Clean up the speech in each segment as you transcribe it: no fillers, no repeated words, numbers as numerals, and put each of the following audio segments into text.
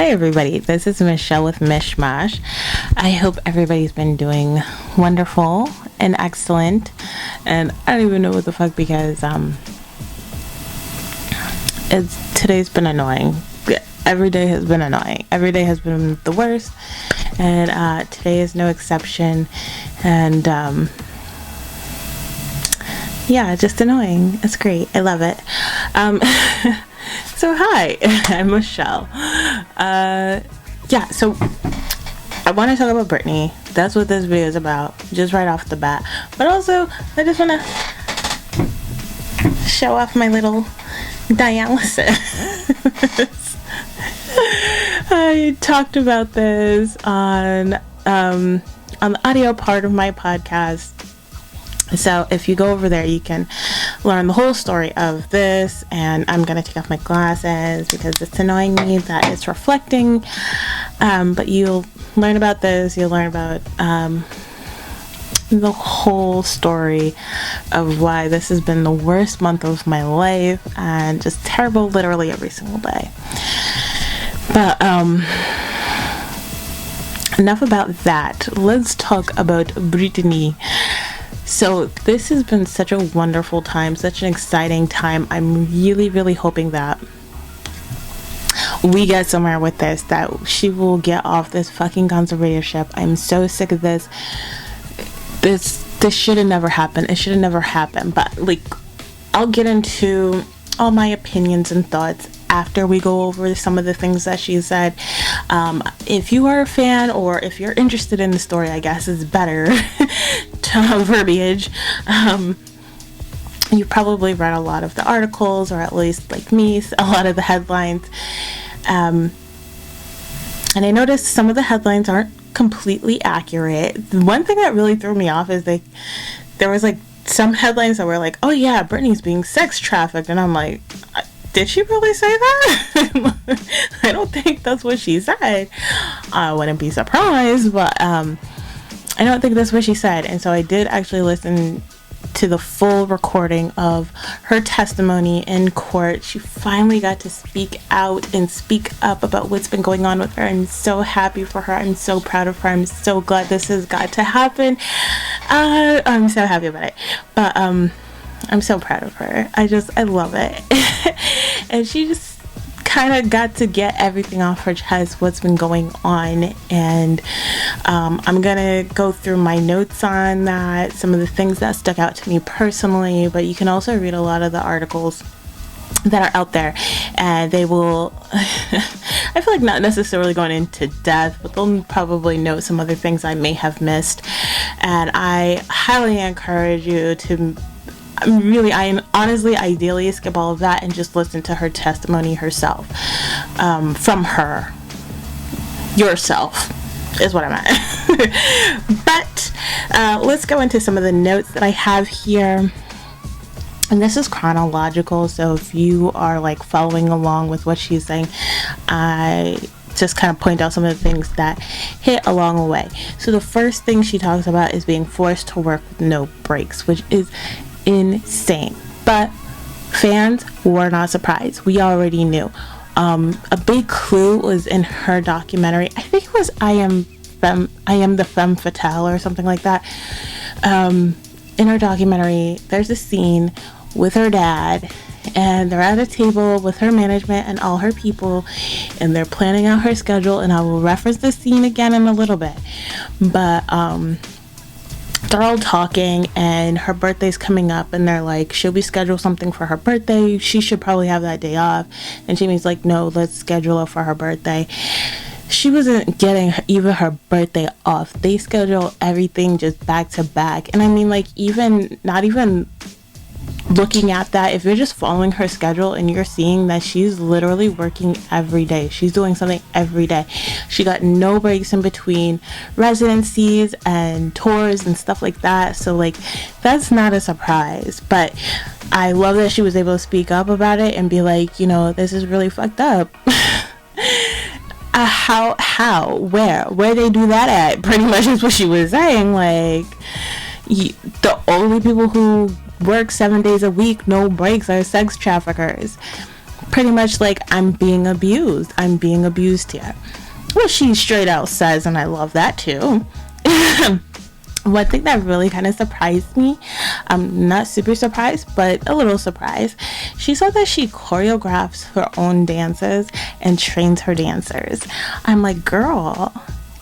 Hi everybody, this is Michelle with Mishmash. I hope everybody's been doing wonderful and excellent, and I don't even know what the fuck because today's been annoying. Every day has been annoying. Every day has been the worst, and today is no exception. And yeah, just annoying. It's great. I love it. So hi, I'm Michelle. So I want to talk about Britney. That's what this video is about, just right off the bat. But also, I just want to show off my little dialysis. I talked about this on the audio part of my podcast. So if you go over there, you can learn the whole story of this, and I'm going to take off my glasses because it's annoying me that it's reflecting, but you'll learn about this, you'll learn about the whole story of why this has been the worst month of my life and just terrible literally every single day. But enough about that. Let's talk about Britney. So this has been such a wonderful time, such an exciting time. I'm really, really hoping that we get somewhere with this, that she will get off this fucking conservatorship. I'm so sick of this. This should have never happened. It should have never happened. But I'll get into all my opinions and thoughts after we go over some of the things that she said. If you are a fan, or if you're interested in the story, I guess is better verbiage. You probably read a lot of the articles, or at least like me, a lot of the headlines. And I noticed some of the headlines aren't completely accurate. One thing that really threw me off is there was some headlines that were like, oh yeah, Britney's being sex trafficked, and I'm like, did she really say that? I don't think that's what she said. I wouldn't be surprised, but I don't think that's what she said. And so I did actually listen to the full recording of her testimony in court. She finally got to speak out and speak up about what's been going on with her. I'm so happy for her. I'm so proud of her. I'm so glad this has got to happen. I'm so happy about it. But I'm so proud of her. I love it. And she just kind of got to get everything off her chest, what's been going on. And I'm gonna go through my notes on that, some of the things that stuck out to me personally, but you can also read a lot of the articles that are out there, and they will I feel like not necessarily going into depth, but they'll probably note some other things I may have missed. And I highly encourage you to ideally skip all of that and just listen to her testimony herself, from her yourself is what I meant. But let's go into some of the notes that I have here, and this is chronological, so if you are following along with what she's saying, I just kind of point out some of the things that hit along the way. So the first thing she talks about is being forced to work with no breaks, which is insane. But fans were not surprised. We already knew. A big clue was in her documentary. I think it was I Am the Femme Fatale or something like that. In her documentary, there's a scene with her dad, and they're at a table with her management and all her people, and they're planning out her schedule, and I will reference this scene again in a little bit. But they're all talking, and her birthday's coming up, and they're like, should we schedule something for her birthday? She should probably have that day off. And Jamie's like, no, let's schedule it for her birthday. She wasn't getting even her birthday off. They schedule everything just back to back. And I mean, not even looking at that, if you're just following her schedule and you're seeing that she's literally working every day, she's doing something every day, she got no breaks in between residencies and tours and stuff like that. So that's not a surprise. But I love that she was able to speak up about it and be like, this is really fucked up. Where they do that at, pretty much is what she was saying. The only people who work 7 days a week, no breaks, are sex traffickers. pretty much like, I'm being abused here, which she straight out says, and I love that too. One thing that really kind of surprised me, I'm not super surprised, but a little surprised, she said that she choreographs her own dances and trains her dancers. I'm like, girl,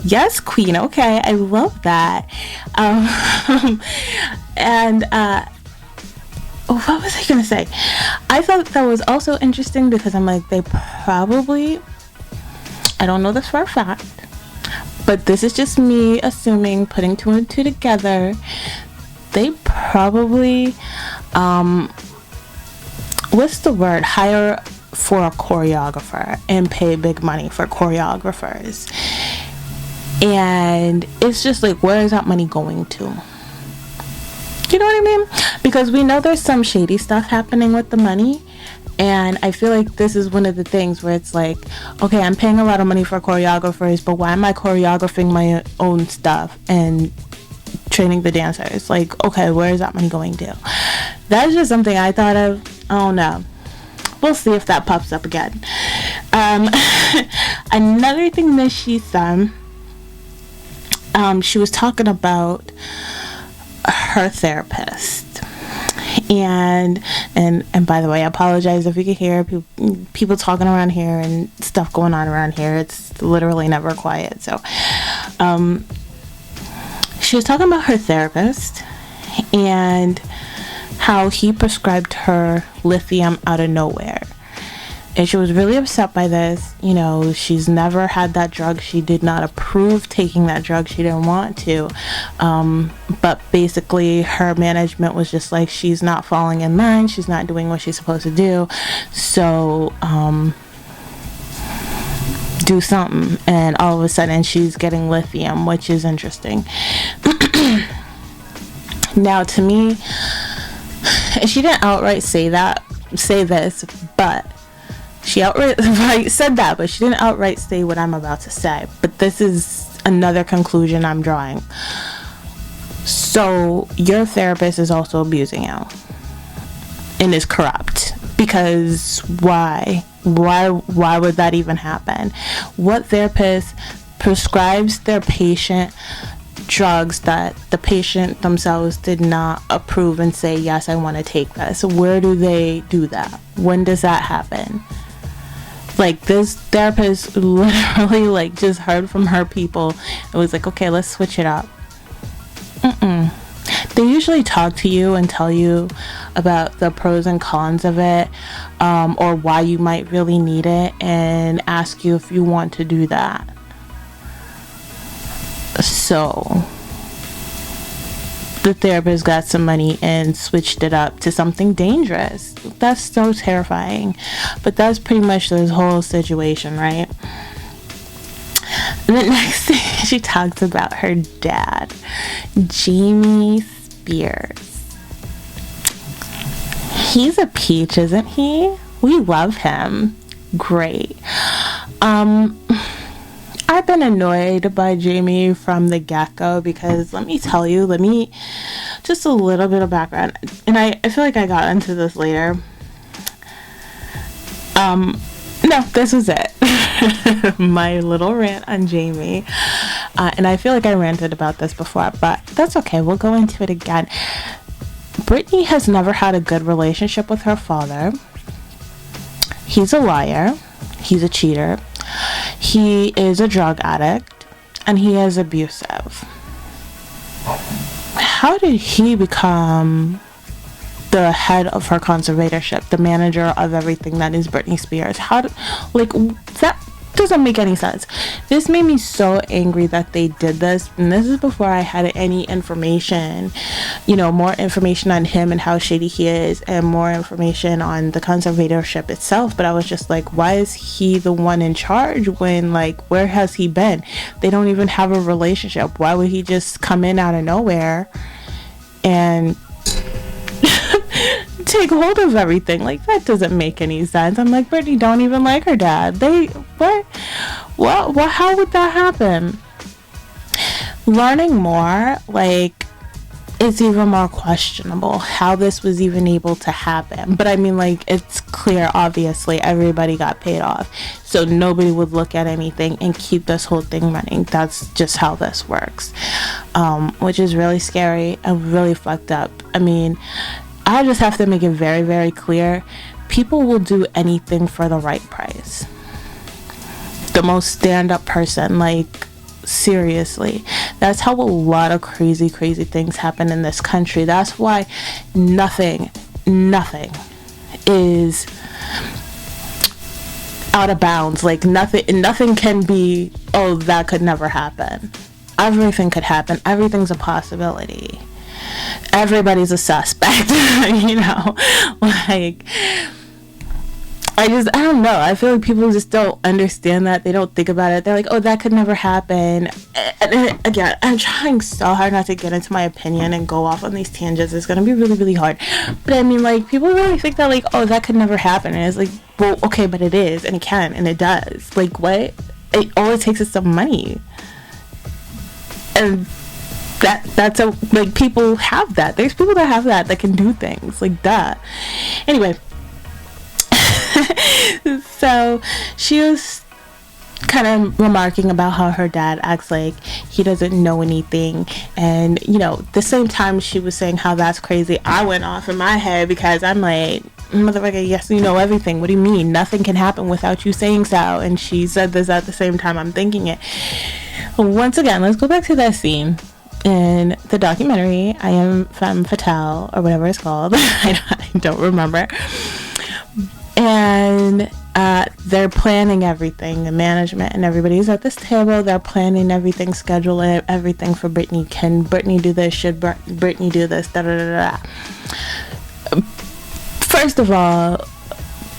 yes, queen, okay, I love that. And what was I gonna say? I thought that was also interesting because I'm like, they probably, I don't know this for a fact, but this is just me assuming, putting two and two together, they probably, what's the word, hire for a choreographer and pay big money for choreographers. And it's just like, where is that money going to? You know what I mean? Because we know there's some shady stuff happening with the money. And I feel like this is one of the things where it's like, okay, I'm paying a lot of money for choreographers, but why am I choreographing my own stuff and training the dancers? Like, okay, where is that money going to? That's just something I thought of. I don't know. We'll see if that pops up again. Another thing that she said, she was talking about her therapist. And by the way, I apologize if you can hear people talking around here and stuff going on around here. It's literally never quiet. So she was talking about her therapist and how he prescribed her lithium out of nowhere. And she was really upset by this. You know, she's never had that drug. She did not approve taking that drug. She didn't want to. But basically, her management was just like, she's not falling in line. She's not doing what she's supposed to do. So, do something. And all of a sudden, she's getting lithium, which is interesting. Now, to me, she didn't outright say this, but she outright said that, but she didn't outright say what I'm about to say. But this is another conclusion I'm drawing. So your therapist is also abusing you and is corrupt. Because why? Why would that even happen? What therapist prescribes their patient drugs that the patient themselves did not approve and say, yes, I want to take this? Where do they do that? When does that happen? Like, this therapist literally, like, just heard from her people and was like, okay, let's switch it up. They usually talk to you and tell you about the pros and cons of it, or why you might really need it, and ask you if you want to do that. So the therapist got some money and switched it up to something dangerous. That's so terrifying. But that's pretty much this whole situation, right? And the next thing, she talks about her dad, Britney Spears. He's a peach, isn't he? We love him. Great. I've been annoyed by Jamie from the get-go because let me just a little bit of background, and I feel like I got into this later. No, this was it. My little rant on Jamie, and I feel like I ranted about this before, but that's okay, we'll go into it again. Britney has never had a good relationship with her father. He's a liar, he's a cheater, he is a drug addict, and he is abusive. How did he become the head of her conservatorship, the manager of everything that is Britney Spears? That doesn't make any sense. This made me so angry that they did this, and this is before I had any information, more information on him and how shady he is, and more information on the conservatorship itself. But I was just like, why is he the one in charge when, where has he been? They don't even have a relationship. Why would he just come in out of nowhere and take hold of everything? That doesn't make any sense. I'm like, Britney don't even like her dad. How would that happen? Learning more, it's even more questionable how this was even able to happen. But I mean, like, it's clear, obviously, everybody got paid off, so nobody would look at anything and keep this whole thing running. That's just how this works, which is really scary and really fucked up. I mean, I just have to make it very, very clear, people will do anything for the right price. The most stand-up person, like, seriously, that's how a lot of crazy things happen in this country. That's why nothing is out of bounds. Like, nothing can be, oh, that could never happen. Everything could happen. Everything's a possibility. Everybody's a suspect. You know, like, I don't know. I feel like people just don't understand that. They don't think about it. They're like, oh, that could never happen. And again, I'm trying so hard not to get into my opinion and go off on these tangents. It's going to be really, really hard. But I mean, like, people really think that, like, oh, that could never happen. And it's like, well, okay, but it is. And it can. And it does. Like, what? All it takes is some money. And that's like, people have that. There's people that have that can do things like that. Anyway. So she was kind of remarking about how her dad acts like he doesn't know anything, and you know, the same time she was saying how that's crazy, I went off in my head because I'm like, motherfucker, yes, you know everything. What do you mean? Nothing can happen without you saying so. And she said this at the same time I'm thinking it. Once again, let's go back to that scene in the documentary, I Am Femme Fatale, or whatever it's called. I don't remember. And they're planning everything, the management and everybody's at this table. They're planning everything, scheduling everything for Britney. Can Britney do this? Should Britney do this? Da da da da. First of all,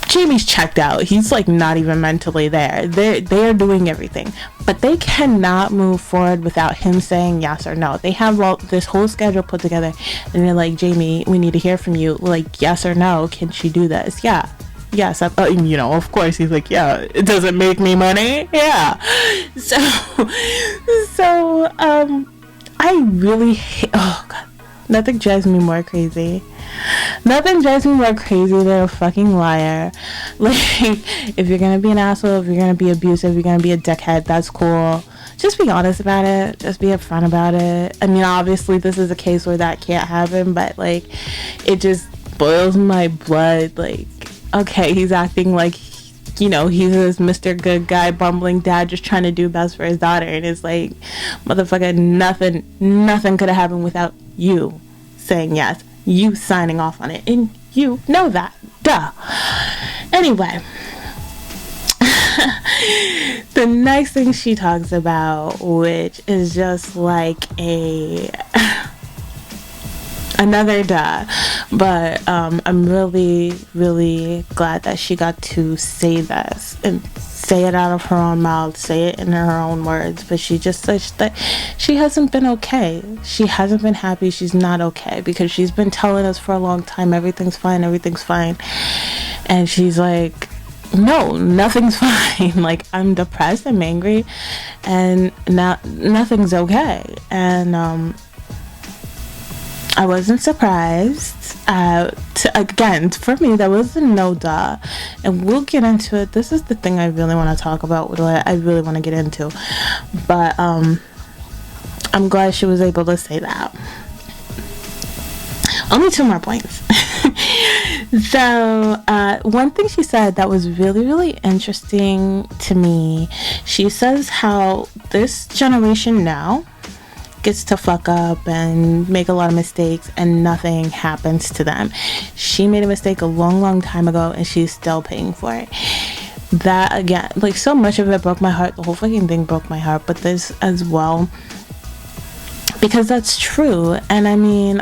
Jamie's checked out. He's like not even mentally there. They are doing everything, but they cannot move forward without him saying yes or no. They have this whole schedule put together, and they're like, Jamie, we need to hear from you. Like, yes or no, can she do this? Yeah. Yes, you know, of course. He's like, yeah, it doesn't make me money. Yeah. So, I really hate, oh God, nothing drives me more crazy. Nothing drives me more crazy than a fucking liar. Like, if you're gonna be an asshole, if you're gonna be abusive, if you're gonna be a dickhead, that's cool. Just be honest about it. Just be upfront about it. I mean, obviously, this is a case where that can't happen, but, like, it just boils my blood. Like, okay, he's acting like, you know, he's this Mr. Good Guy, bumbling dad just trying to do best for his daughter. And it's like, motherfucker, nothing could have happened without you saying yes. You signing off on it. And you know that. Duh. Anyway. The next thing she talks about, which is just like another duh, but I'm really, really glad that she got to say this and say it out of her own mouth, say it in her own words. But she just said that she hasn't been okay. She hasn't been happy. She's not okay, because she's been telling us for a long time, everything's fine, and she's like, no, nothing's fine. Like, I'm depressed, I'm angry, and nothing's okay. And I wasn't surprised. Again, for me, that was a no duh. And we'll get into it. This is the thing I really want to talk about, what I really want to get into. But I'm glad she was able to say that. Only 2 more points. So, one thing she said that was really, really interesting to me, she says how this generation now gets to fuck up and make a lot of mistakes and nothing happens to them. She made a mistake a long time ago and she's still paying for it. That, again, like, so much of it broke my heart. The whole fucking thing broke my heart, but this as well, because that's true. And I mean,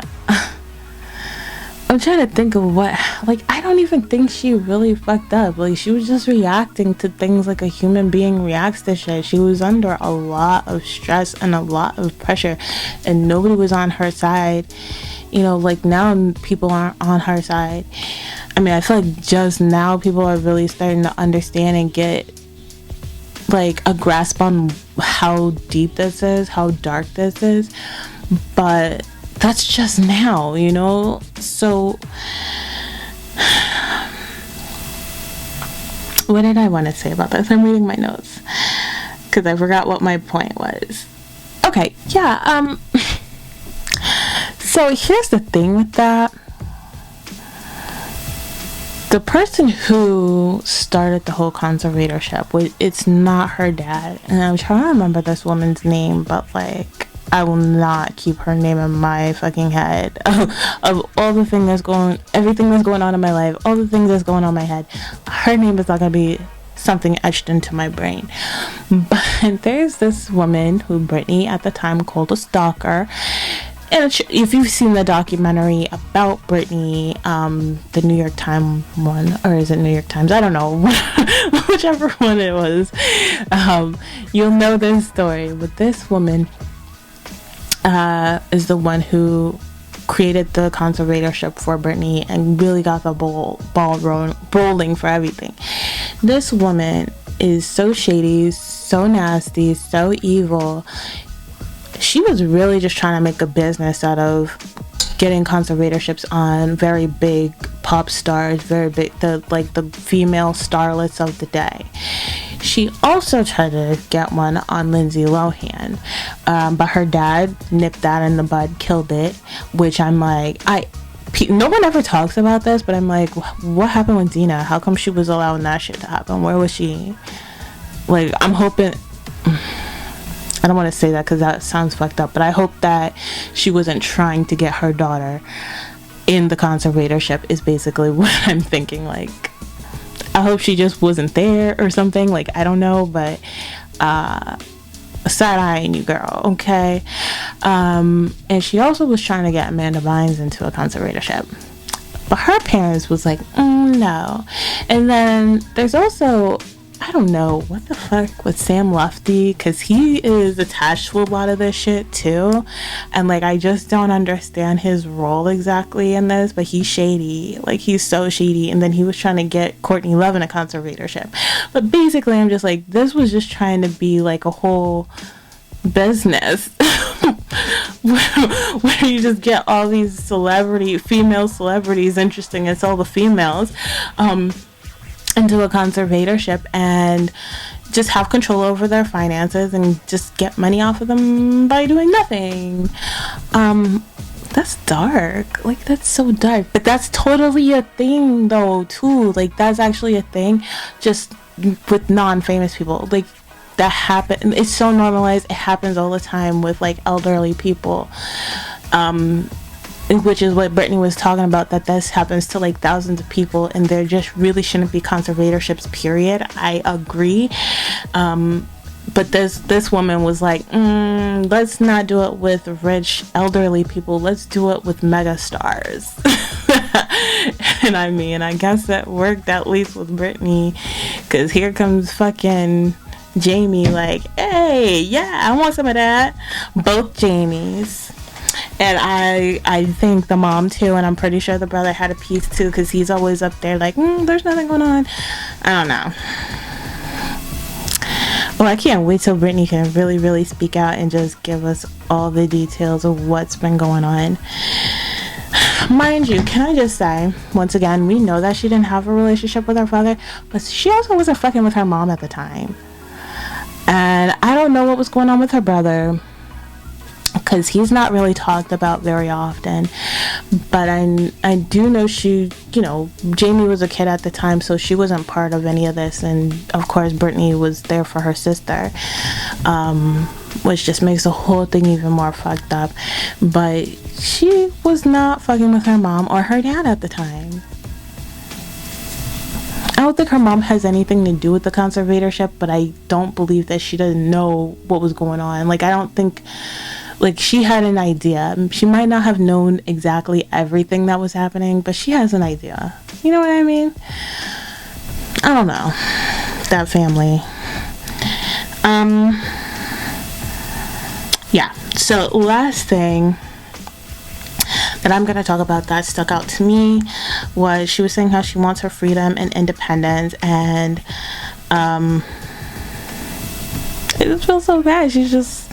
I'm trying to think of what, like, I don't even think she really fucked up. Like, she was just reacting to things like a human being reacts to shit. She was under a lot of stress and a lot of pressure, and nobody was on her side. You know, like, now people aren't on her side. I mean, I feel like just now people are really starting to understand and get, like, a grasp on how deep this is, how dark this is. But that's just now, you know? So what did I want to say about this? I'm reading my notes because I forgot what my point was. Okay, yeah, so here's the thing with that. The person who started the whole conservatorship, it's not her dad. And I'm trying to remember this woman's name, but like, I will not keep her name in my fucking head. Of all the things that's everything that's going on in my life, all the things that's going on in my head, her name is not going to be something etched into my brain. But there's this woman who Britney at the time called a stalker. And if you've seen the documentary about Britney, the New York Times one, or is it New York Times? I don't know. Whichever one it was. You'll know this story. But this woman is the one who created the conservatorship for Britney and really got the ball rolling for everything. This woman is so shady, so nasty, so evil. She was really just trying to make a business out of getting conservatorships on very big pop stars, very big, the female starlets of the day. She also tried to get one on Lindsay Lohan, but her dad nipped that in the bud, killed it, which I'm like, no one ever talks about this, but I'm like, what happened with Dina? How come she was allowing that shit to happen? Where was she? Like, I'm hoping... I don't want to say that because that sounds fucked up, but I hope that she wasn't trying to get her daughter in the conservatorship is basically what I'm thinking. Like, I hope she just wasn't there or something. Like, I don't know, but side-eyeing you, girl, okay? And she also was trying to get Amanda Bynes into a conservatorship. But her parents was like, no. And then there's also... I don't know what the fuck with Sam Lufty, because he is attached to a lot of this shit too, and like I just don't understand his role exactly in this, but he's shady, like he's so shady. And then he was trying to get Courtney Love in a conservatorship, but basically I'm just like, this was just trying to be like a whole business where you just get all these female celebrities, interesting, it's all the females, into a conservatorship and just have control over their finances and just get money off of them by doing nothing. That's dark. Like, that's so dark. But that's totally a thing though too. Like, that's actually a thing just with non-famous people. Like, that happen. It's so normalized. It happens all the time with like elderly people. Which is what Britney was talking about, that this happens to like thousands of people and there just really shouldn't be conservatorships, period. I agree. But this woman was like, let's not do it with rich elderly people, let's do it with mega stars. And I mean, I guess that worked at least with Britney, because here comes fucking Jamie like, hey, yeah, I want some of that. Both Jamies. And I think the mom too, and I'm pretty sure the brother had a piece too, because he's always up there like, there's nothing going on. I don't know. Well, I can't wait till Britney can really, really speak out and just give us all the details of what's been going on. Mind you, can I just say, once again, we know that she didn't have a relationship with her father, but she also wasn't fucking with her mom at the time. And I don't know what was going on with her brother, because he's not really talked about very often, but I do know she, Jamie was a kid at the time, so she wasn't part of any of this, and of course Britney was there for her sister, which just makes the whole thing even more fucked up. But she was not fucking with her mom or her dad at the time. I don't think her mom has anything to do with the conservatorship, but I don't believe that she doesn't know what was going on. Like, I don't think, like, she had an idea. She might not have known exactly everything that was happening, but she has an idea. You know what I mean? I don't know. That family. Yeah. So, last thing that I'm going to talk about that stuck out to me was she was saying how she wants her freedom and independence, and it just feels so bad. She's just,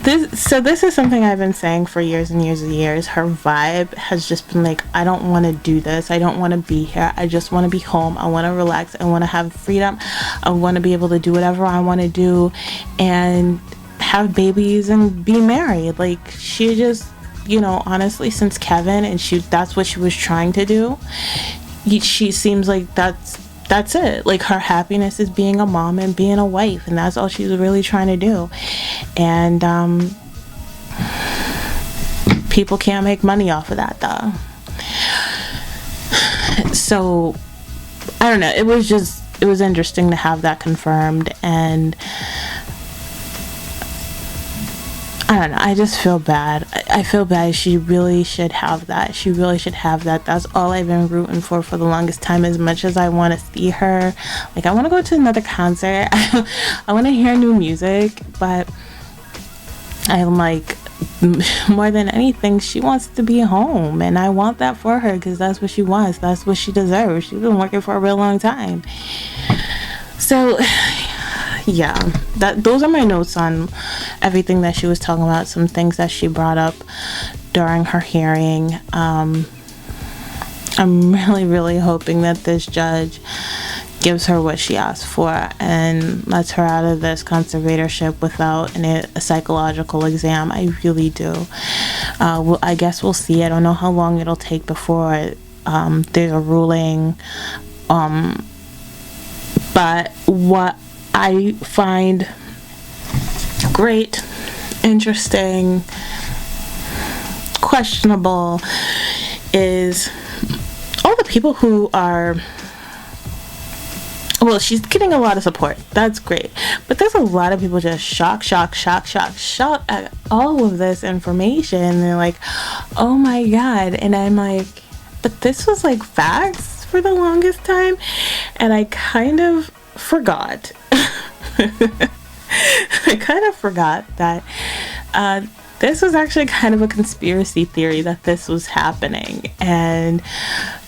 this is something I've been saying for years and years and years. Her vibe has just been like, I don't want to do this. I don't want to be here. I just want to be home. I want to relax. I want to have freedom. I want to be able to do whatever I want to do and have babies and be married. Like, she just, honestly, since Kevin, and that's what she was trying to do. She seems like that's it. Like, her happiness is being a mom and being a wife, and that's all she's really trying to do. And people can't make money off of that, though. So I don't know, it was interesting to have that confirmed. And I don't know, I just feel bad. I feel bad. She really should have that. That's all I've been rooting for the longest time. As much as I want to see her, like, I want to go to another concert. I want to hear new music, but I'm like, more than anything, she wants to be home, and I want that for her, because that's what she wants. That's what she deserves. She's been working for a real long time. So yeah, those are my notes on everything that she was talking about, some things that she brought up during her hearing. I'm really, really hoping that this judge gives her what she asked for and lets her out of this conservatorship without a psychological exam. I really do. I guess we'll see. I don't know how long it'll take before there's a ruling. But what I find great, interesting, questionable is all the people who are, well, she's getting a lot of support. That's great. But there's a lot of people just shocked at all of this information. They're like, oh my God. And I'm like, but this was like facts for the longest time. And I kind of forgot. I kind of forgot that this was actually kind of a conspiracy theory that this was happening. And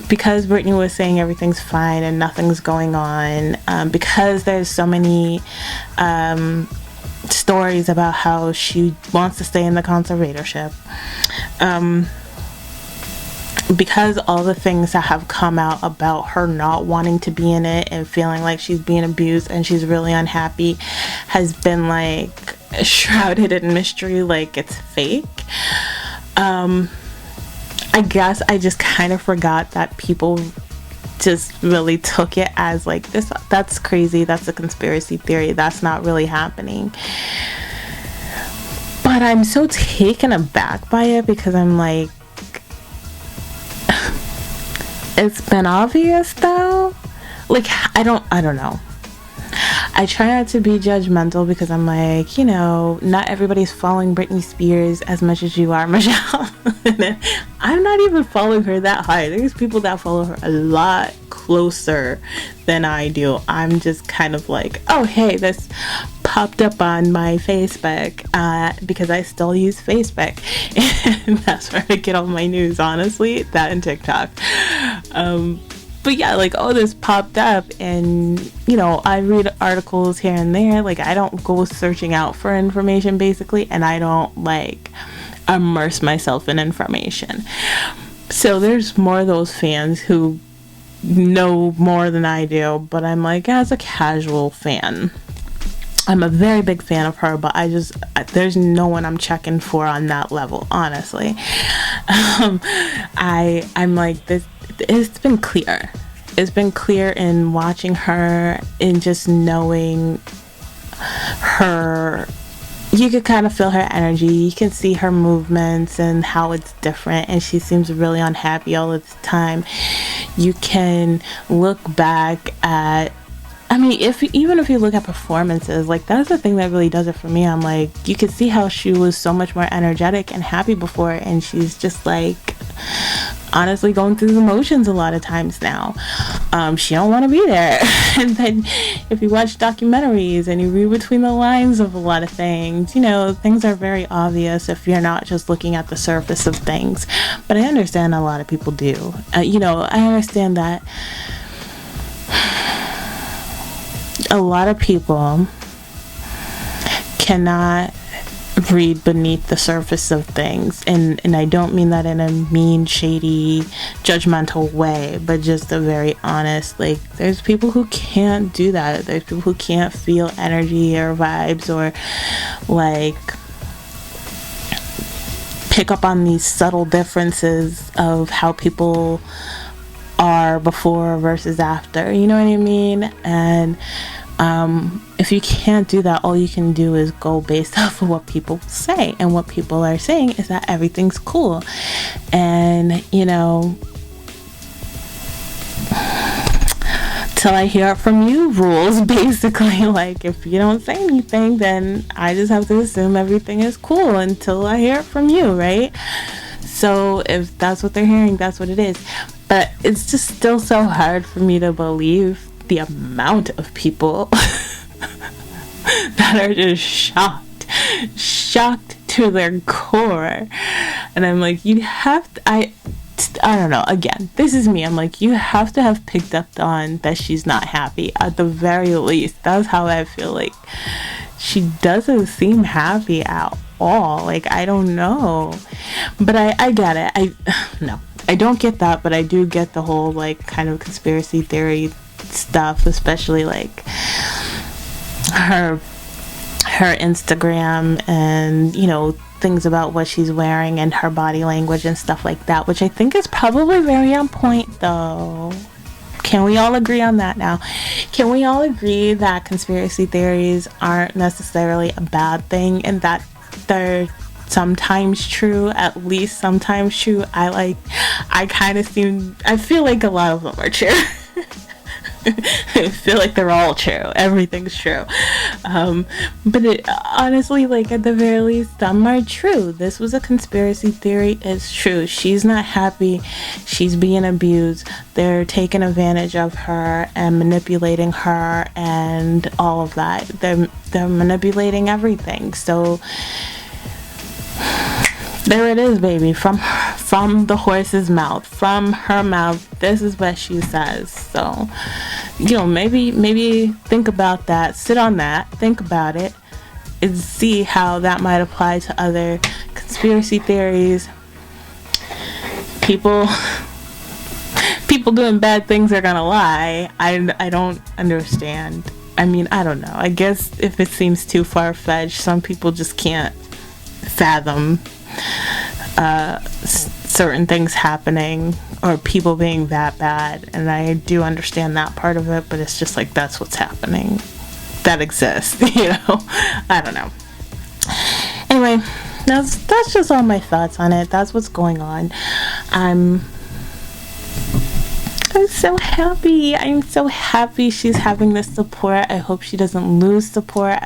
because Britney was saying everything's fine and nothing's going on, because there's so many stories about how she wants to stay in the conservatorship, because all the things that have come out about her not wanting to be in it and feeling like she's being abused and she's really unhappy has been like shrouded in mystery, like it's fake. I guess I just kind of forgot that people just really took it as like, that's crazy, that's a conspiracy theory, that's not really happening. But I'm so taken aback by it, because I'm like, it's been obvious though. Like, I don't know. I try not to be judgmental, because I'm like, not everybody's following Britney Spears as much as you are, Michelle. I'm not even following her that high. There's people that follow her a lot closer than I do. I'm just kind of like, oh, hey, this popped up on my Facebook, because I still use Facebook. And that's where I get all my news, honestly. That and TikTok. But yeah, like, oh, this popped up, and I read articles here and there. Like, I don't go searching out for information, basically, and I don't like immerse myself in information. So there's more of those fans who know more than I do, but I'm like, as a casual fan, I'm a very big fan of her, but there's no one I'm checking for on that level, honestly. I'm like, this. It's been clear. It's been clear in watching her, in just knowing her. You could kind of feel her energy. You can see her movements and how it's different, and she seems really unhappy all the time. You can look back at, even if you look at performances, like, that's the thing that really does it for me. I'm like, you could see how she was so much more energetic and happy before, and she's just like, honestly, going through the motions a lot of times now. She don't want to be there. And then if you watch documentaries and you read between the lines of a lot of things, things are very obvious if you're not just looking at the surface of things. But I understand a lot of people do. I understand that a lot of people cannot read beneath the surface of things, and I don't mean that in a mean, shady, judgmental way, but just a very honest, like, there's people who can't do that. There's people who can't feel energy or vibes, or like pick up on these subtle differences of how people are before versus after, you know what I mean? And if you can't do that, all you can do is go based off of what people say, and what people are saying is that everything's cool. And, you know, till I hear it from you rules, basically. Like, if you don't say anything, then I just have to assume everything is cool until I hear it from you, right? So if that's what they're hearing, that's what it is. But it's just still so hard for me to believe the amount of people that are just shocked to their core. And I'm like, you have to, I don't know, again, this is me, I'm like, you have to have picked up on that she's not happy, at the very least. That's how I feel. Like, she doesn't seem happy at all. Like, I don't know, but I get it. I don't get that, but I do get the whole, like, kind of conspiracy theory stuff, especially like her Instagram, and, you know, things about what she's wearing and her body language and stuff like that, which I think is probably very on point, though. Can we all agree on that now? Can we all agree that conspiracy theories aren't necessarily a bad thing, and that they're sometimes true, at least sometimes true? I feel like a lot of them are true. I feel like they're all true. Everything's true. But honestly, like, at the very least, some are true. This was a conspiracy theory. It's true. She's not happy. She's being abused. They're taking advantage of her and manipulating her and all of that. They're manipulating everything. So there it is, baby, from the horse's mouth, from her mouth. This is what she says. So, you know, maybe think about that, sit on that, think about it, and see how that might apply to other conspiracy theories. People doing bad things are gonna lie. I don't understand. I mean, I don't know. I guess if it seems too far-fetched, some people just can't fathom certain things happening, or people being that bad, and I do understand that part of it, but it's just like, that's what's happening, that exists, you know. I don't know. Anyway, that's just all my thoughts on it. That's what's going on. I'm so happy. I'm so happy she's having this support. I hope she doesn't lose support,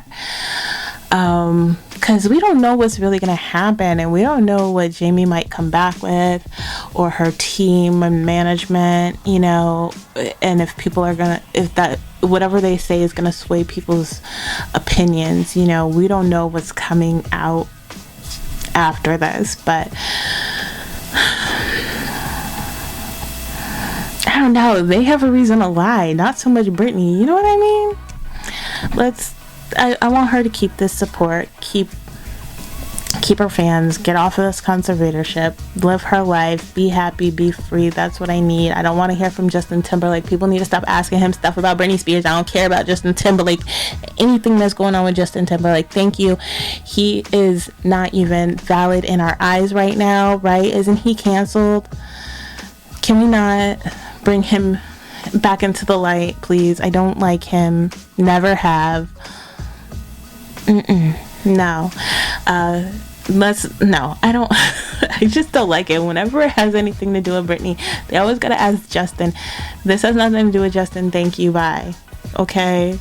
because we don't know what's really going to happen, and we don't know what Jamie might come back with, or her team and management, you know, and if people are going to, if that, whatever they say is going to sway people's opinions, you know, we don't know what's coming out after this. But I don't know, they have a reason to lie, not so much Britney, you know what I mean? I want her to keep this support, keep her fans, get off of this conservatorship, live her life, be happy, be free. That's what I need. I don't want to hear from Justin Timberlake. People need to stop asking him stuff about Britney Spears. I don't care about Justin Timberlake. Anything that's going on with Justin Timberlake, thank you. He is not even valid in our eyes right now, right? Isn't he canceled? Can we not bring him back into the light, please? I don't like him. Never have. No. No, I don't. I just don't like it. Whenever it has anything to do with Britney, they always gotta ask Justin. This has nothing to do with Justin. Thank you. Bye. Okay.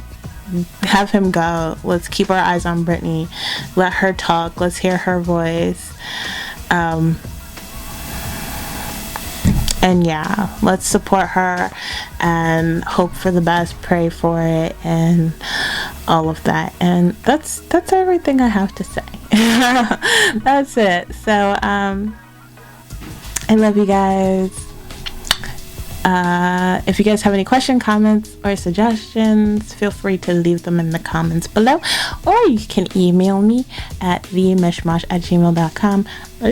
Have him go. Let's keep our eyes on Britney. Let her talk. Let's hear her voice. And yeah, let's support her and hope for the best, pray for it, and all of that. And that's everything I have to say. That's it. So I love you guys. If you guys have any questions, comments, or suggestions, feel free to leave them in the comments below, or you can email me at themishmash@gmail.com.